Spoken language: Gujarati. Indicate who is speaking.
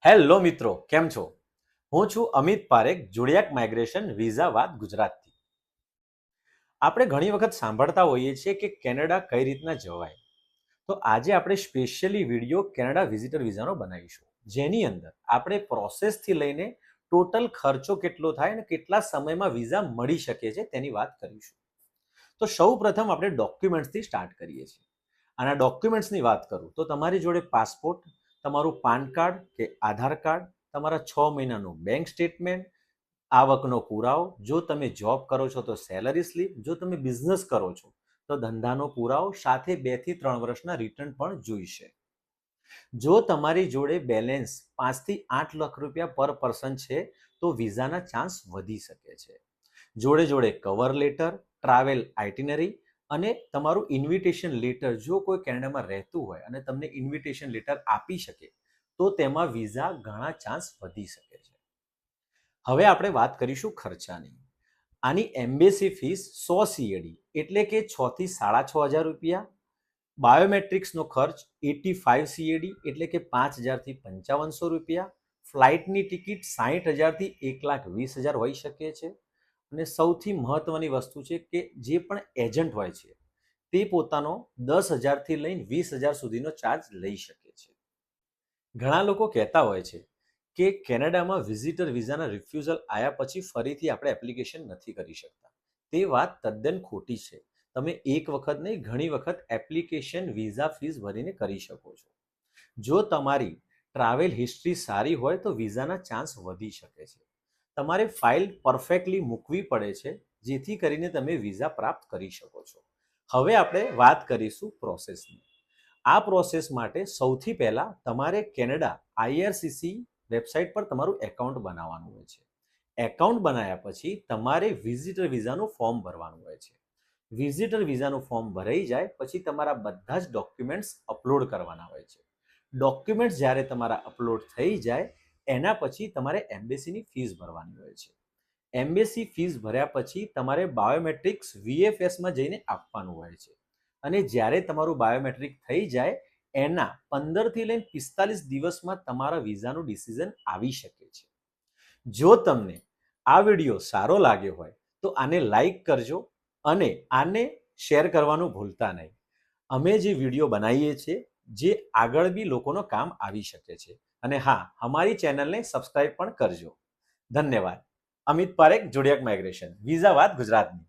Speaker 1: હેલો મિત્રો, કેમ છો? હું છું અમિત પારેખ, જોડિયાક માઇગ્રેશન વિઝા વાત ગુજરાતથી. આપણે ઘણી વખત સાંભળતા હોઈએ છીએ કે કેનેડા કઈ રીતના જવાય. તો આજે આપણે સ્પેશિયલી વિડીયો કેનેડા વિઝિટર વિઝાનો બનાવીશું, જેની અંદર આપણે પ્રોસેસથી લઈને ટોટલ ખર્ચો કેટલો થાય અને કેટલા સમયમાં વિઝા મળી શકે છે તેની વાત કરીશું. તો સૌ પ્રથમ આપણે ડોક્યુમેન્ટ્સથી સ્ટાર્ટ કરીએ છીએ. આના ડોક્યુમેન્ટ્સની વાત કરું તો તમારી જોડે પાસપોર્ટ, તમારું પાન કાર્ડ કે આધાર કાર્ડ, તમારા 6 મહિનાનું બેંક સ્ટેટમેન્ટ, આવકનો પુરાવો, જો તમે જોબ કરો છો તો સેલરી સ્લીપ, જો તમે બિઝનેસ કરો છો તો ધંધાનો પુરાવો, સાથે 2 થી 3 વર્ષના રિટર્ન પણ જોઈશે. જો તમારી જોડે બેલેન્સ 5 થી 8 લાખ રૂપિયા પર પર્સન છે તો વિઝાના ચાન્સ વધી શકે છે. જોડે જોડે કવર લેટર, ટ્રાવેલ આઇટિનરી અને તમારું ઇન્વિટેશન લેટર, જો કોઈ કેનેડામાં રહેતું હોય અને તમને ઇન્વિટેશન લેટર આપી શકે તો તેમાં વિઝા ઘણા ચાન્સ વધી શકે છે. હવે આપણે વાત કરીશું ખર્ચાની. આની એમ્બેસી ફીસ 100 CAD એટલે કે 6 થી 6,500 રૂપિયા. બાયોમેટ્રિક્સનો ખર્ચ 85 CAD એટલે કે 5,000 થી 5500 રૂપિયા. ફ્લાઇટની ટિકિટ 60,000 થી 1,20,000 હોઈ શકે છે. અને સૌથી મહત્વની વસ્તુ છે કે જે પણ એજન્ટ હોય છે તે પોતાનો 10,000 થી લઈને 20,000 સુધીનો ચાર્જ લઈ શકે છે. ઘણા લોકો કહેતા હોય છે કે કેનેડામાં વિઝિટર વિઝાના રિફ્યુઝલ આવ્યા પછી ફરીથી આપણે એપ્લિકેશન નથી કરી શકતા. તે વાત તદ્દન ખોટી છે. તમે એક વખત નહીં, ઘણી વખત એપ્લિકેશન વિઝા ફીસ ભરીને કરી શકો છો. જો તમારી ટ્રાવેલ હિસ્ટ્રી સારી હોય તો વિઝાના ચાન્સ વધી શકે છે. તમારે ફાઇલ પરફેક્ટલી મૂકવી પડે છે જેથી કરીને તમે વિઝા પ્રાપ્ત કરી શકો છો. હવે આપણે વાત કરીશું પ્રોસેસની. આ પ્રોસેસ માટે સૌથી પહેલા તમારે કેનેડા IRCC વેબસાઇટ પર તમારું એકાઉન્ટ બનાવવાનું હોય છે. એકાઉન્ટ બનાવ્યા પછી તમારે વિઝિટર વિઝાનું ફોર્મ ભરવાનું હોય છે. વિઝિટર વિઝાનું ફોર્મ ભરાઈ જાય પછી તમારા બધા જ ડોક્યુમેન્ટ્સ અપલોડ કરવાના હોય છે. ડોક્યુમેન્ટ્સ જ્યારે તમારા અપલોડ થઈ જાય એના પછી તમારે એમ્બેસીની ફીસ ભરવાની હોય છે. એમ્બેસી ફીસ ભર્યા પછી તમારે બાયોમેટ્રિક્સ VFSમાં જઈને આપવાનું હોય છે. અને જ્યારે તમારું બાયોમેટ્રિક થઈ જાય એના 15 થી લઈને 45 દિવસમાં તમારા વિઝાનું ડિસિઝન આવી શકે છે. જો તમને આ વિડીયો સારો લાગ્યો હોય તો આને લાઈક કરજો અને આને શેર કરવાનું ભૂલતા નહીં. અમે જે વિડીયો બનાવીએ છીએ જે આગળ બી લોકોનો કામ આવી શકે છે. અને હા, અમારી ચેનલને સબસ્ક્રાઇબ પણ કરજો. ધન્યવાદ. અમિત પારેખ, જોડિયાક માઇગ્રેશન, વિઝા વાત ગુજરાતની.